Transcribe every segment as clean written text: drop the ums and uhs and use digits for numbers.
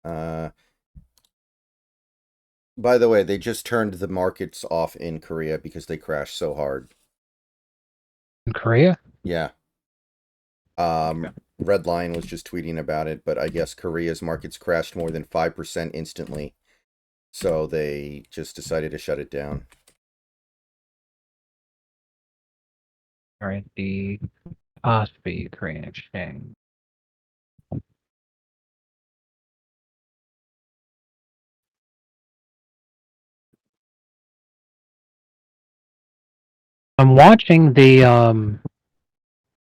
By the way, they just turned the markets off in Korea because they crashed so hard. In Korea? Yeah. Okay. Red Lion was just tweeting about it, but I guess Korea's markets crashed more than 5% instantly. So they just decided to shut it down. All right, the Kospi Korean exchange. I'm watching the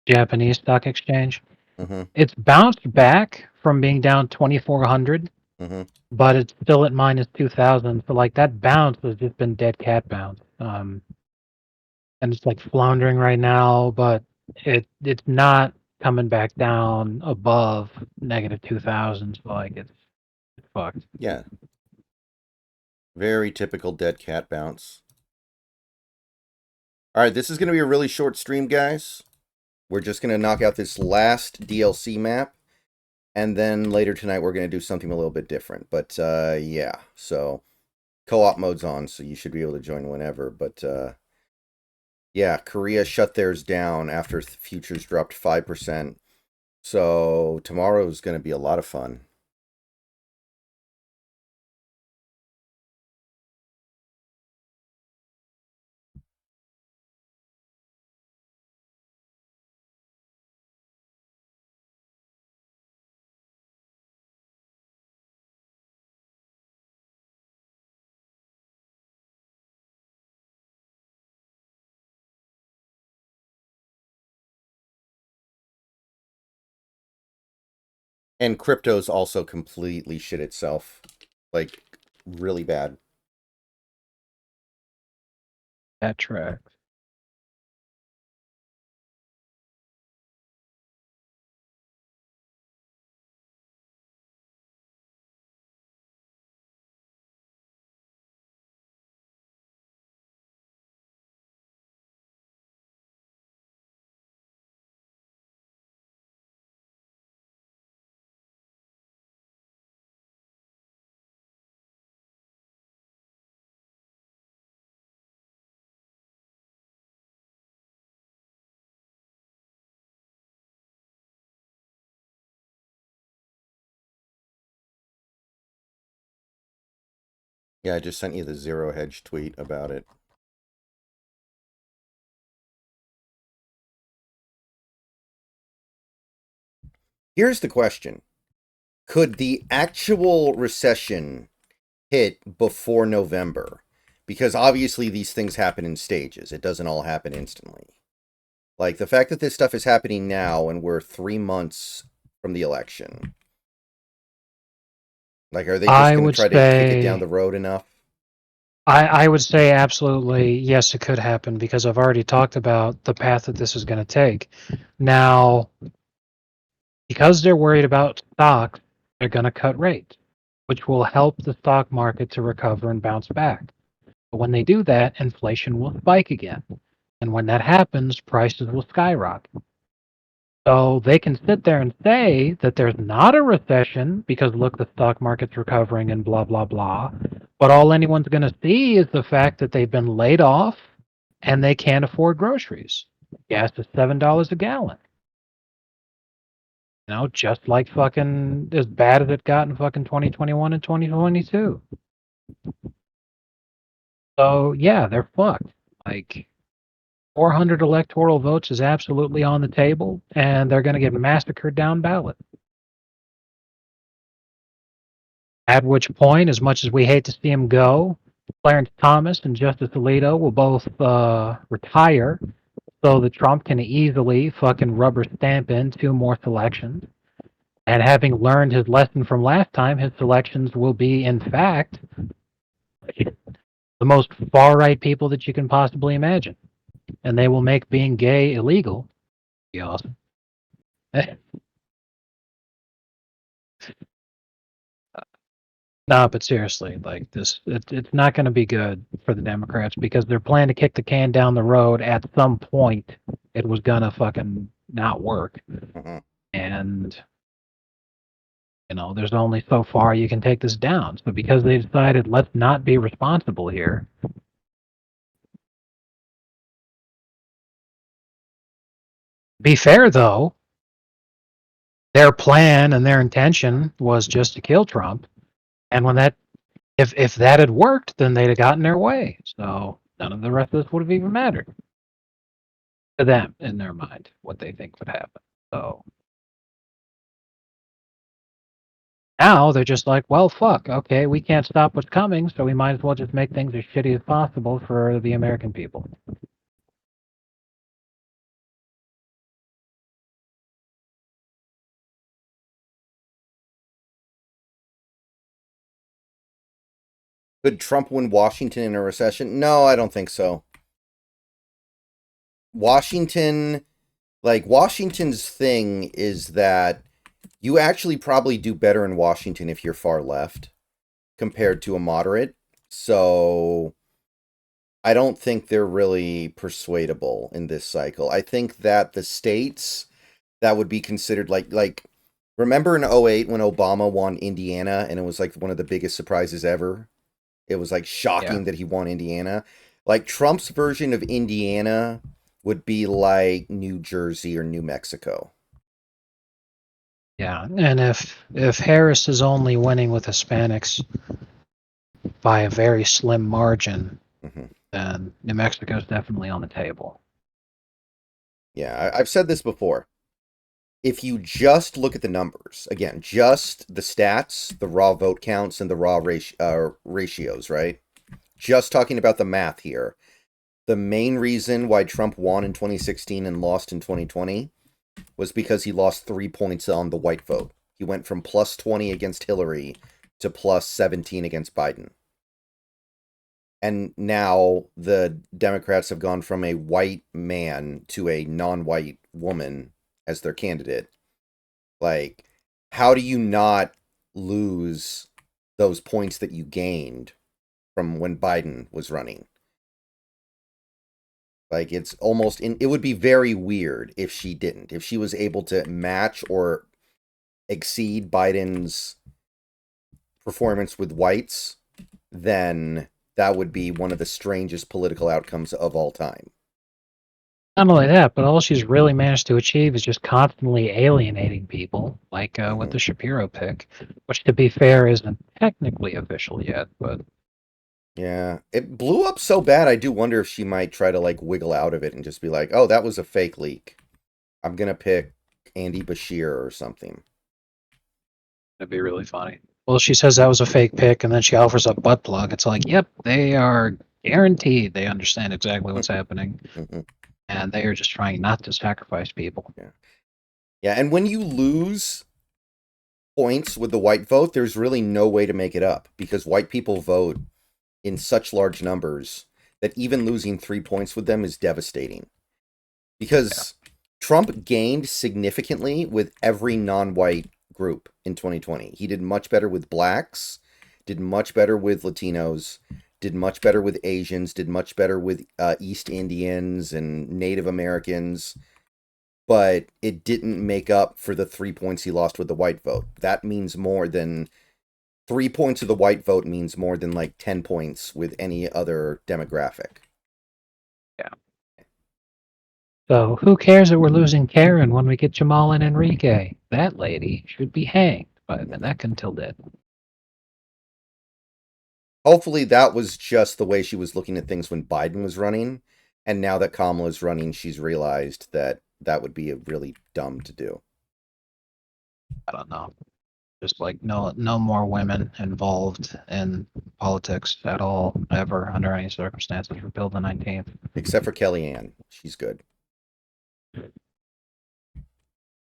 Japanese stock exchange. Mm-hmm. It's bounced back from being down 2,400, Mm-hmm. but it's still at minus 2,000. So like that bounce has just been dead cat bounce. And it's like floundering right now, but it's not coming back down above negative 2,000. So like it's fucked. Yeah. Very typical dead cat bounce. All right, this is going to be a really short stream, guys. We're just going to knock out this last DLC map. And then later tonight, we're going to do something a little bit different. But yeah, so co-op mode's on, so you should be able to join whenever. But yeah, Korea shut theirs down after futures dropped 5%. So tomorrow is going to be a lot of fun. And crypto's also completely shit itself. Like, really bad. That tracks. Yeah, I just sent you the Zero Hedge tweet about it. Here's the question. Could the actual recession hit before November? Because obviously these things happen in stages. It doesn't all happen instantly. Like the fact that this stuff is happening now and we're 3 months from the election. Like, are they just I going to would try to kick it down say the road enough? I would say absolutely yes, it could happen because I've already talked about the path that this is going to take. Now, because they're worried about stocks, they're going to cut rates, which will help the stock market to recover and bounce back. But when they do that, inflation will spike again. And when that happens, prices will skyrocket. So they can sit there and say that there's not a recession because look, the stock market's recovering and blah, blah, blah. But all anyone's going to see is the fact that they've been laid off and they can't afford groceries. Gas is $7 a gallon. You know, just like fucking as bad as it got in fucking 2021 and 2022. So yeah, they're fucked. Like 400 electoral votes is absolutely on the table, and they're going to get massacred down ballot. At which point, as much as we hate to see him go, Clarence Thomas and Justice Alito will both retire so that Trump can easily fucking rubber stamp in 2 more selections. And having learned his lesson from last time, his selections will be, in fact, the most far right people that you can possibly imagine. And they will make being gay illegal. Be awesome. No, but seriously, like this, it's not going to be good for the Democrats because they're planning to kick the can down the road. At some point, it was gonna fucking not work, Uh-huh. and There's only so far you can take this down. So because they decided let's not be responsible here. Be fair though, their plan and their intention was just to kill Trump. And when that if that had worked, then they'd have gotten their way. So none of the rest of this would have even mattered to them in their mind what they think would happen. So now they're just like, well, fuck, okay, we can't stop what's coming, so we might as well just make things as shitty as possible for the American people. Could Trump win Washington in a recession? No, I don't think so. Washington, like, Washington's thing is that you actually probably do better in Washington if you're far left compared to a moderate. So I don't think they're really persuadable in this cycle. I think that the states that would be considered like remember in '08 when Obama won Indiana and it was like one of the biggest surprises ever? It was like Yeah. shocking that he won Indiana. Like Trump's version of Indiana would be like New Jersey or New Mexico. Yeah, and if Harris is only winning with Hispanics by a very slim margin, Hmm. then New Mexico's definitely on the table. Yeah, I've said this before. If you just look at the numbers, again, just the stats, the raw vote counts, and the raw ratios, right? Just talking about the math here. The main reason why Trump won in 2016 and lost in 2020 was because he lost 3 points on the white vote. He went from plus 20 against Hillary to plus 17 against Biden. And now the Democrats have gone from a white man to a non-white woman as their candidate. Like, how do you not lose those points that you gained from when Biden was running? Like, it's almost it would be very weird if she didn't. If she was able to match or exceed Biden's performance with whites, then that would be one of the strangest political outcomes of all time. Not only that, but all she's really managed to achieve is just constantly alienating people, like with Hmm. the Shapiro pick, which, to be fair, isn't technically official yet. But Yeah, it blew up so bad. I do wonder if she might try to like wiggle out of it and just be like, "Oh, that was a fake leak. I'm gonna pick Andy Bashir or something." it'd be really funny. Well, she says that was a fake pick, and then she offers a butt plug. It's like, yep, they are guaranteed they understand exactly what's happening, Hmm. and they are just trying not to sacrifice people. Yeah, yeah, and when you lose points with the white vote, there's really no way to make it up because white people vote in such large numbers that even losing 3 points with them is devastating. Yeah. Because Trump gained significantly with every non-white group in 2020. He did much better with blacks, did much better with Latinos, did much better with Asians, did much better with East Indians and Native Americans, but it didn't make up for the 3 points he lost with the white vote. That means more than 3 points of the white vote means more than like 10 points with any other demographic. Yeah. So who cares that we're losing Karen when we get Jamal and Enrique? That lady should be hanged by the neck until dead. Hopefully that was just the way she was looking at things when Biden was running. And now that Kamala's running, she's realized that that would be really dumb to do. I don't know. Just like no more women involved in politics at all, ever, under any circumstances for Bill the 19th. Except for Kellyanne. She's good.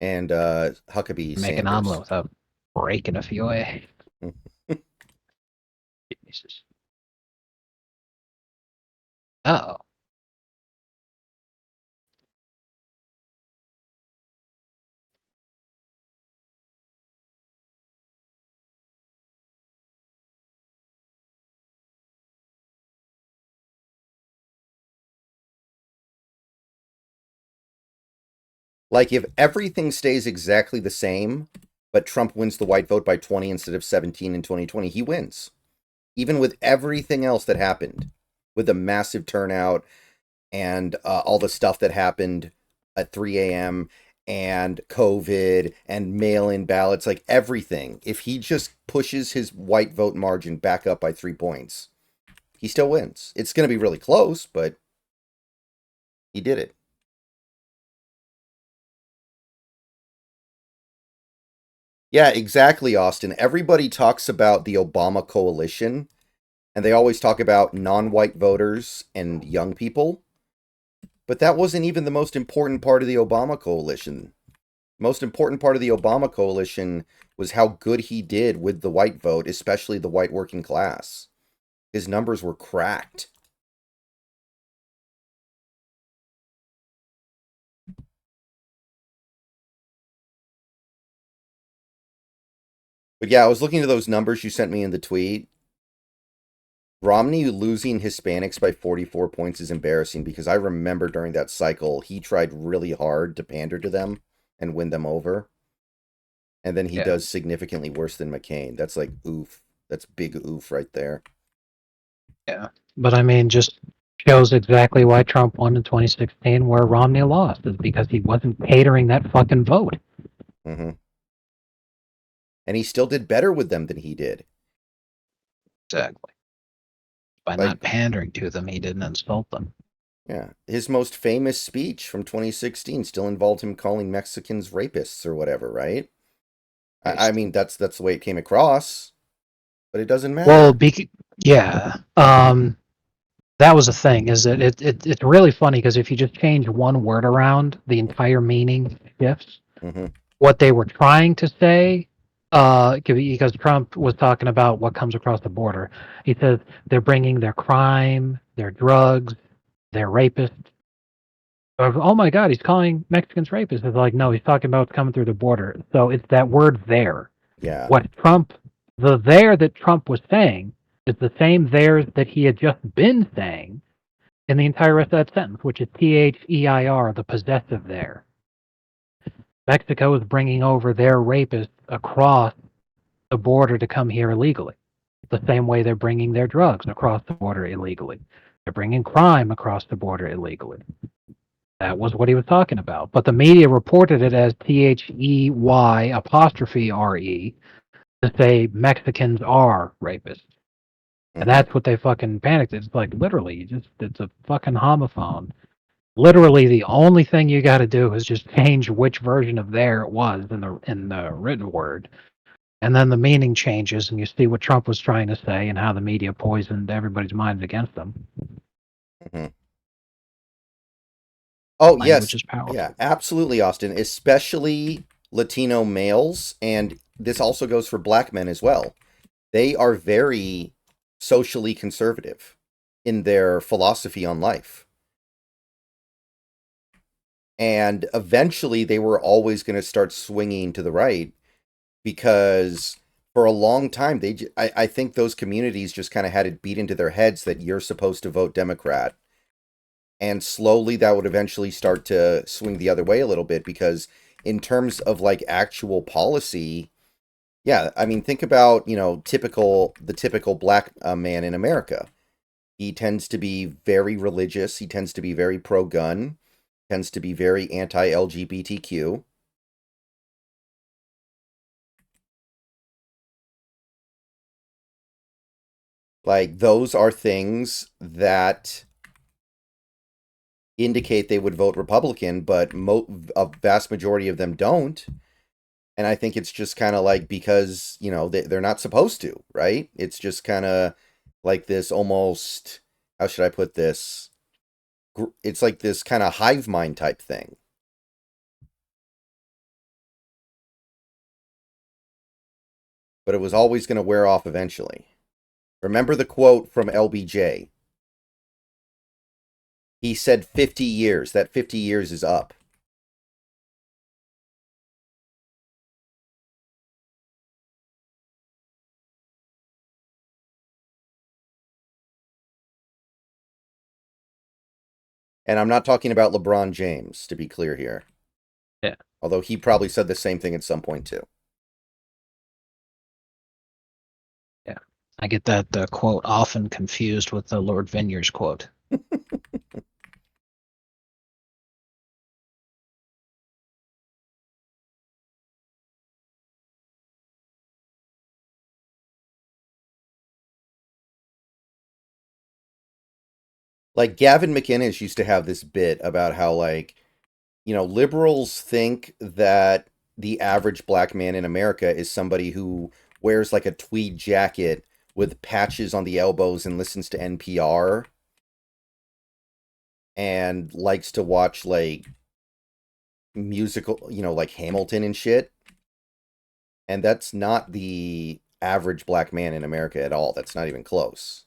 And Huckabee Make an omelet Sanders. without breaking a few eggs. Jesus. Oh. Like if everything stays exactly the same, but Trump wins the white vote by 20 instead of 17 in 2020. He wins. Even with everything else that happened, with the massive turnout and all the stuff that happened at 3 a.m. and COVID and mail-in ballots, like everything. If he just pushes his white vote margin back up by 3 points, he still wins. It's going to be really close, but he did it. Yeah, exactly, Austin. Everybody talks about the Obama coalition, and they always talk about non-white voters and young people. But that wasn't even the most important part of the Obama coalition. Most important part of the Obama coalition was how good he did with the white vote, especially the white working class. His numbers were cracked. But yeah, I was looking at those numbers you sent me in the tweet. Romney losing Hispanics by 44 points is embarrassing because I remember during that cycle, he tried really hard to pander to them and win them over. And then he Yeah. does significantly worse than McCain. That's like oof. That's big oof right there. Yeah. But I mean, just shows exactly why Trump won in 2016, where Romney lost, is because he wasn't catering that fucking vote. Mm-hmm. And he still did better with them than he did. Exactly. By Like, not pandering to them, he didn't insult them. yeah, his most famous speech from 2016 still involved him calling Mexicans rapists or whatever, right? I Basically. mean, that's the way it came across, but it doesn't Well, matter. yeah. That was the thing. Is that it's really funny because if you just change one word around, the entire meaning shifts. Mm-hmm. What they were trying to say, because Trump was talking about what comes across the border. He says they're bringing their crime, their drugs, their rapists. Oh my God, he's calling Mexicans rapists. It's like, no, he's talking about coming through the border. So it's that word there. Yeah, What Trump, the there that Trump was saying is the same there that he had just been saying in the entire rest of that sentence, which is THEIR, the possessive there. Mexico is bringing over their rapists across the border to come here illegally. The same way they're bringing their drugs across the border illegally. They're bringing crime across the border illegally. That was what he was talking about. But the media reported it as THEY apostrophe RE to say Mexicans are rapists. And mm-hmm. that's what they fucking panicked. It's like literally, it's a fucking homophone. Literally, the only thing you got to do is just change which version of there it was in the written word, and then the meaning changes, and you see what Trump was trying to say and how the media poisoned everybody's minds against them. Mm-hmm. Oh, Language yes. is Yeah, powerful. absolutely, Austin. Especially Latino males. And this also goes for black men as well. They are very socially conservative in their philosophy on life. And eventually they were always going to start swinging to the right because for a long time, I think those communities just kind of had it beat into their heads that you're supposed to vote Democrat. And slowly that would eventually start to swing the other way a little bit because in terms of like actual policy, yeah, I mean think about, the typical black man in America. He tends to be very religious, he tends to be very pro-gun, tends to be very anti-LGBTQ. Like those are things that indicate they would vote Republican, but a vast majority of them don't. And I think it's just kind of like because, they're not supposed to, right? It's just kind of like this almost, how should I put this? It's like this kind of hive mind type thing. But it was always going to wear off eventually. Remember the quote from LBJ? He said 50 years. That 50 years is up. And I'm not talking about LeBron James, to be clear here. Yeah. Although he probably said the same thing at some point too. I get that quote often confused with the Lord Vineyard's quote. Like Gavin McInnes used to have this bit about how, like, liberals think that the average black man in America is somebody who wears like a tweed jacket with patches on the elbows and listens to NPR and likes to watch like musical, like Hamilton and shit. And that's not the average black man in America at all. That's not even close.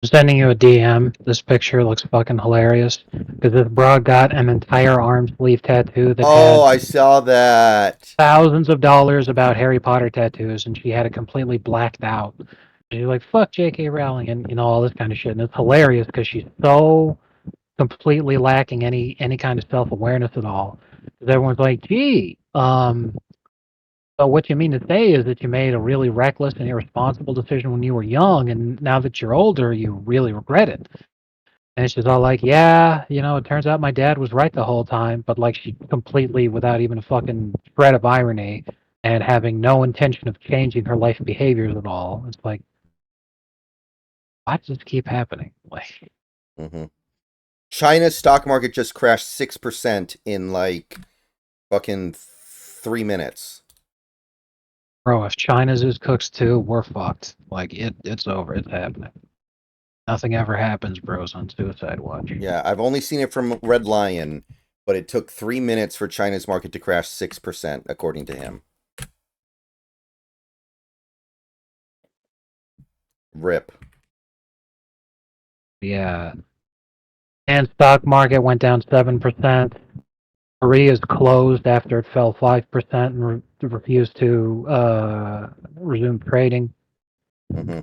I'm sending you a DM. This picture looks fucking hilarious because this broad got an entire arm sleeve tattoo that Oh, had I saw that. thousands of dollars about Harry Potter tattoos, and she had it completely blacked out. She's like, "Fuck J.K. Rowling," and all this kind of shit. And it's hilarious because she's so completely lacking any kind of self awareness at all. Because everyone's like, "Gee, so what you mean to say is that you made a really reckless and irresponsible decision when you were young, and now that you're older, you really regret it." And she's all like, "Yeah, it turns out my dad was right the whole time," but like she completely, without even a fucking shred of irony, and having no intention of changing her life behaviors at all. It's like, why does this keep happening? Like, Mm-hmm. China's stock market just crashed 6% in like fucking 3 minutes. bro, if China's is cooks too, we're fucked. Like, it's over. It's happening. Nothing ever happens, bros, on Suicide Watch. Yeah, I've only seen it from Red Lion, but it took 3 minutes for China's market to crash 6%, according to him. Rip. Yeah. And stock market went down 7%. Korea's closed after it fell 5% and refused to resume trading. Mm-hmm.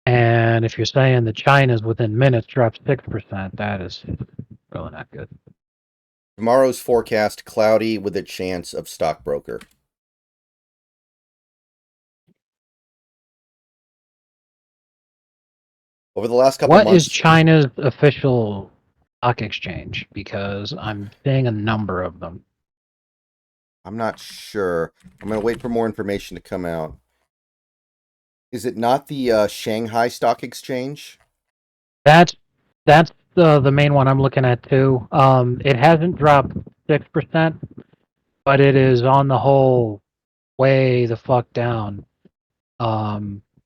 And if you're saying that China's within minutes dropped 6%, that is really not good. Tomorrow's forecast cloudy with a chance of stockbroker. Over the last couple What is months, China's official stock exchange? Because I'm seeing a number of them. I'm not sure. I'm going to wait for more information to come out. Is it not the Shanghai Stock Exchange? That's that's the main one I'm looking at too. It hasn't dropped 6%, but it is on the whole way the fuck down.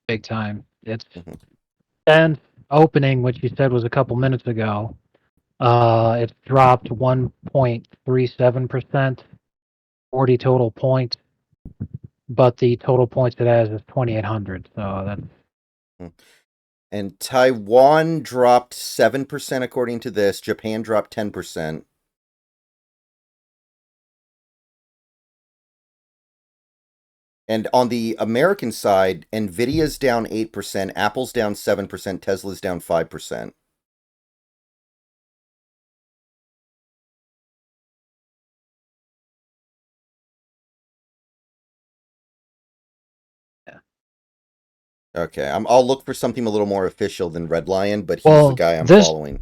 Big time. It's Mm-hmm. since opening, which you said was a couple minutes ago. It's dropped 1.37%, 40 total points, but the total points it has is 2,800. So that's And Taiwan dropped 7% according to this. Japan dropped 10%. And on the American side, Nvidia's down 8%, Apple's down 7%, Tesla's down 5%. yeah. Okay, I'll look for something a little more official than Red Lion, but he's the Well, guy I'm this following.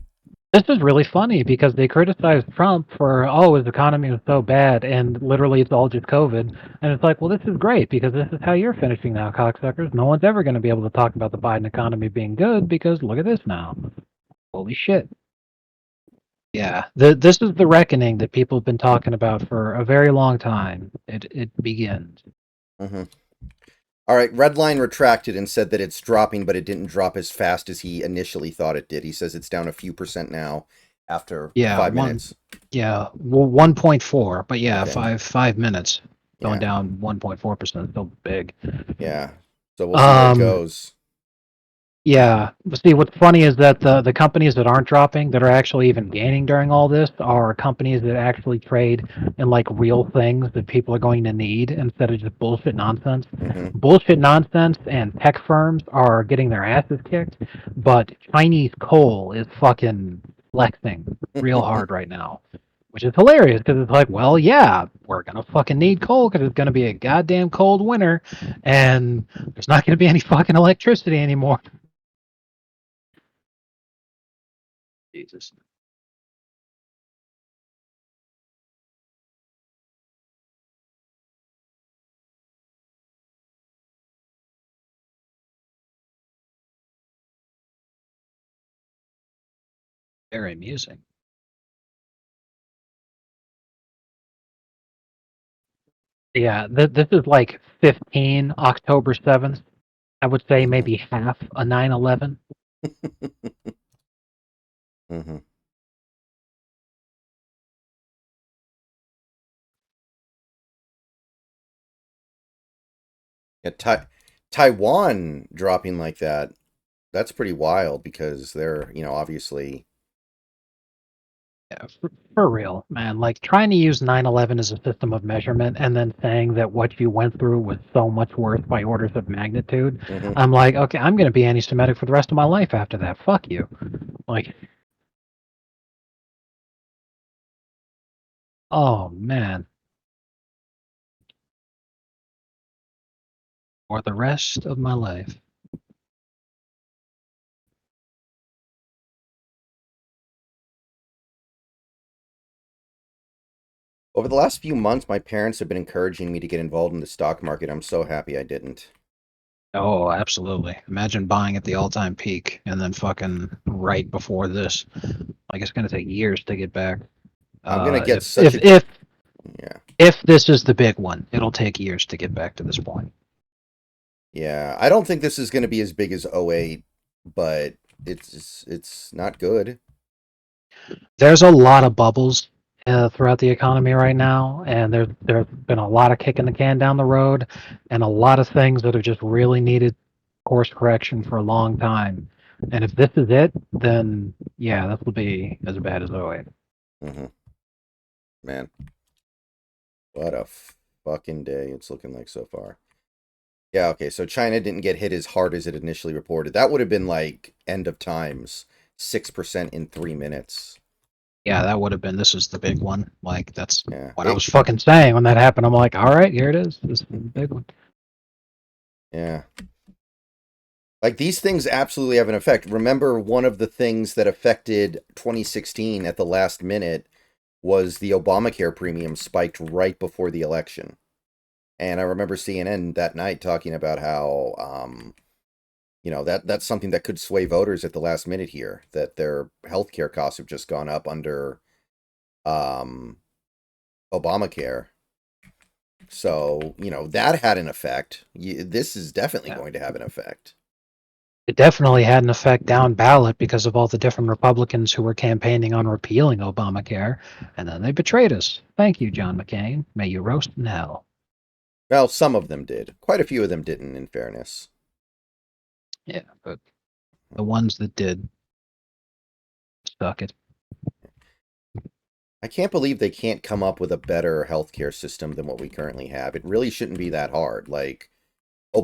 this is really funny because they criticized Trump for, oh, his economy was so bad, and literally it's all just COVID. And it's like, well, this is great because this is how you're finishing now, cocksuckers. No one's ever going to be able to talk about the Biden economy being good because look at this now. Holy shit. Yeah, this is the reckoning that people have been talking about for a very long time. It begins. Mm-hmm. All right, Redline retracted and said that it's dropping, but it didn't drop as fast as he initially thought it did. He says it's down a few percent now after Yeah, 5 minutes. well, 1.4, but yeah, Okay. 5 minutes going Yeah. down 1.4%, still big. Yeah. So we'll see where it Um, goes. yeah. See, what's funny is that the companies that aren't dropping, that are actually even gaining during all this, are companies that actually trade in like real things that people are going to need instead of just bullshit nonsense. Mm-hmm. Bullshit nonsense and tech firms are getting their asses kicked, but Chinese coal is fucking flexing real hard right now. which is hilarious because it's like, well, yeah, we're gonna fucking need coal because it's gonna be a goddamn cold winter, and there's not gonna be any fucking electricity anymore. Jesus. Very amusing. Yeah, this is like 15 October 7th. I would say Mm-hmm. maybe half a 9/11. Mm-hmm. Yeah, Taiwan dropping like that, that's pretty wild because they're, obviously. Yeah, for real, man. Like trying to use 9/11 as a system of measurement and then saying that what you went through was so much worse by orders of magnitude. Mm-hmm. I'm like, okay, I'm going to be anti-Semitic for the rest of my life after that. Fuck you. Like, oh man, for the rest of my life. Over the last few months, my parents have been encouraging me to get involved in the stock market. I'm so happy I didn't. Oh, absolutely. Imagine buying at the all-time peak and then fucking right before this. Like it's going to take years to get back. I'm gonna get If such if a if yeah, if this is the big one, it'll take years to get back to this point. yeah. I don't think this is gonna be as big as '08, but it's not good. There's a lot of bubbles throughout the economy right now, and there's been a lot of kicking the can down the road, and a lot of things that have just really needed course correction for a long time. And if this is it, then yeah, this will be as bad as '08. Mm-hmm. Man, what a fucking day it's looking like so far. Yeah, okay, so China didn't get hit as hard as it initially reported. That would have been like end of times, 6% in 3 minutes. Yeah, that would have been. This is the big one. Like that's Yeah, what I was fucking saying when that happened. I'm like, all right, here it is. This is the big one. yeah. Like these things absolutely have an effect. Remember, one of the things that affected 2016 at the last minute was the Obamacare premium spiked right before the election. And I remember CNN that night talking about how, that's something that could sway voters at the last minute here, that their healthcare costs have just gone up under um, Obamacare. So, that had an effect. This is definitely Yeah. going to have an effect. It definitely had an effect down ballot because of all the different Republicans who were campaigning on repealing Obamacare, and then they betrayed us. Thank you, John McCain. May you roast in hell. Well, some of them did. Quite a few of them didn't, in fairness. Yeah, but the ones that did suck it. I can't believe they can't come up with a better healthcare system than what we currently have. It really shouldn't be that hard. Like,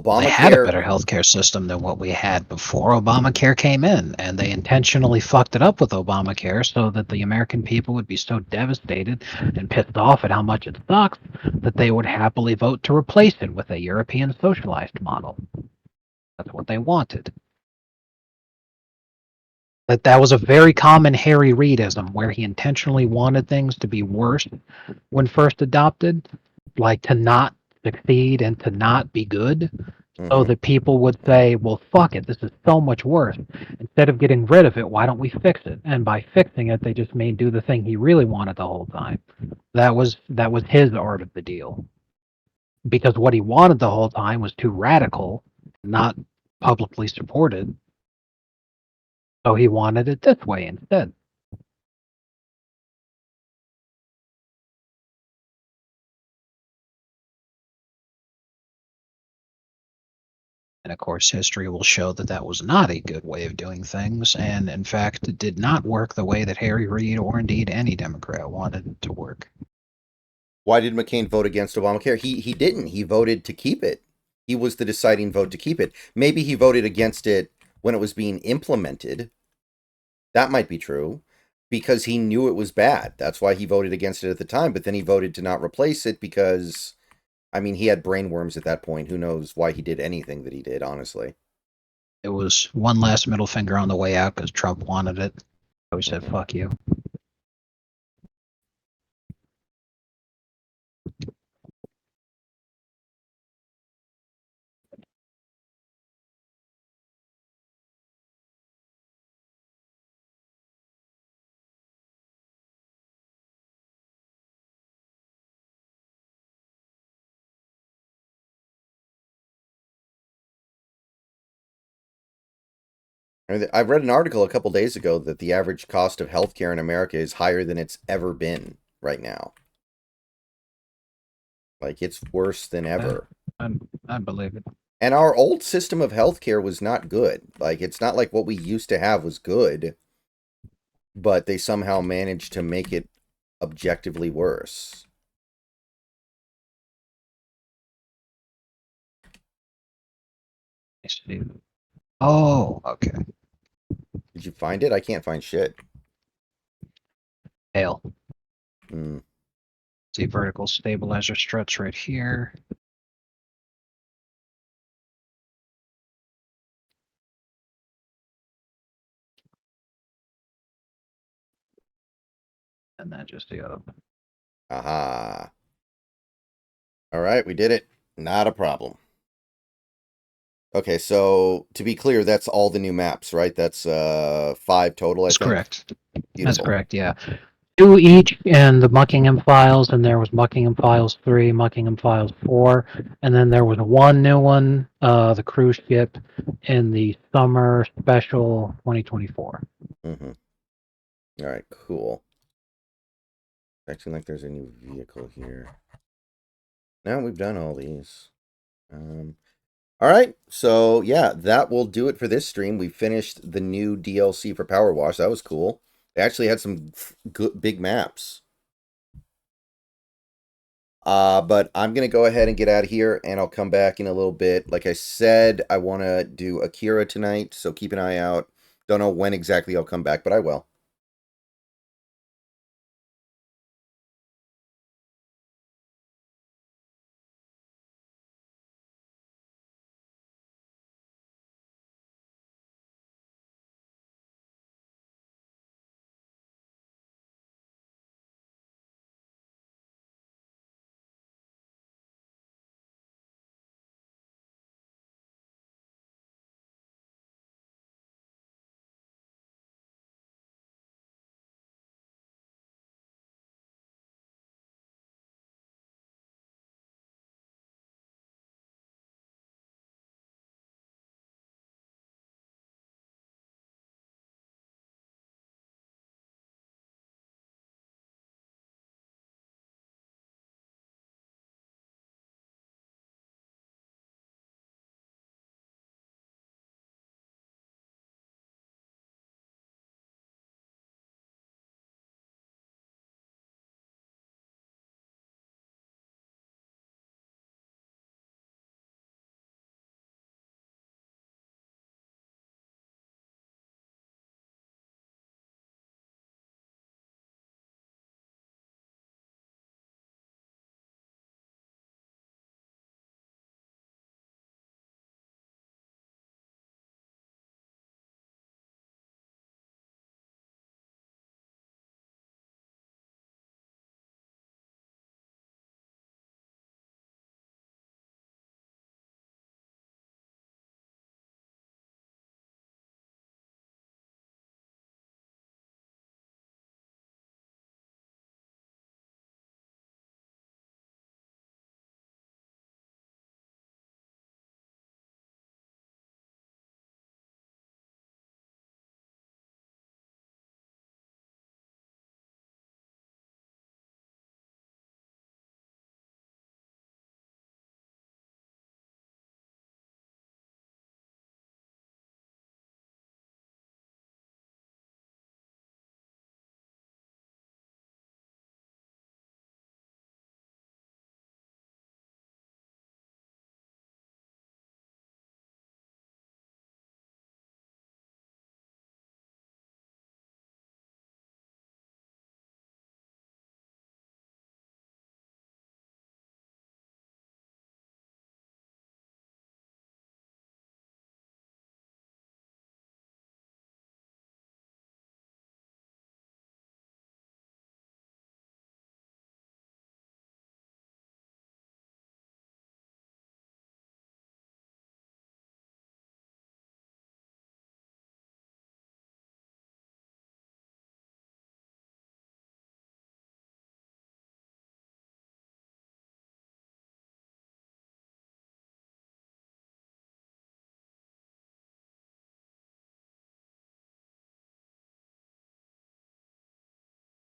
Well, they had a Obamacare. better healthcare system than what we had before Obamacare came in, and they intentionally fucked it up with Obamacare so that the American people would be so devastated and pissed off at how much it sucks that they would happily vote to replace it with a European socialized model. That's what they wanted. That was a very common Harry Reidism, where he intentionally wanted things to be worse when first adopted, like to not succeed and to not be good, so Mm-hmm. that people would say, well, fuck it, this is so much worse. Instead of getting rid of it, why don't we fix it? And by fixing it, they just may do the thing he really wanted the whole time. That was his art of the deal. Because what he wanted the whole time was too radical, not publicly supported. So he wanted it this way instead. And of course, history will show that that was not a good way of doing things, and in fact, it did not work the way that Harry Reid or indeed any Democrat wanted it to work. Why did McCain vote against Obamacare? He didn't. He voted to keep it. He was the deciding vote to keep it. Maybe he voted against it when it was being implemented. That might be true. because he knew it was bad. That's why he voted against it at the time. But then he voted to not replace it because, I mean, he had brainworms at that point. Who knows why he did anything that he did, honestly. It was one last middle finger on the way out because Trump wanted it. So he said, Mhm. "Fuck you." I read an article a couple days ago that the average cost of healthcare in America is higher than it's ever been right now. Like, it's worse than I, ever. I believe it. And our old system of healthcare was not good. Like, it's not like what we used to have was good, but they somehow managed to make it objectively worse. I see. Oh, okay. Did you find it? I can't find shit. Hail. Hmm. See vertical stabilizer struts right here. And then just the other. Aha. All right, we did it. Not a problem. Okay, so to be clear, that's all the new maps, right? That's 5 total, I That's think. correct. That's Beautiful. correct, yeah. Two each in the Muckingham Files, and there was Muckingham Files 3, Muckingham Files 4, and then there was one new one, the cruise ship, in the Summer Special 2024. Mm-hmm. All right, cool. Acting like there's a new vehicle here. Now we've done all these. All right, so yeah, that will do it for this stream. We finished the new DLC for PowerWash. That was cool. They actually had some good big maps. But I'm gonna go ahead and get out of here, and I'll come back in a little bit. Like I said, I want to do Akira tonight, so keep an eye out. Don't know when exactly I'll come back, but I will.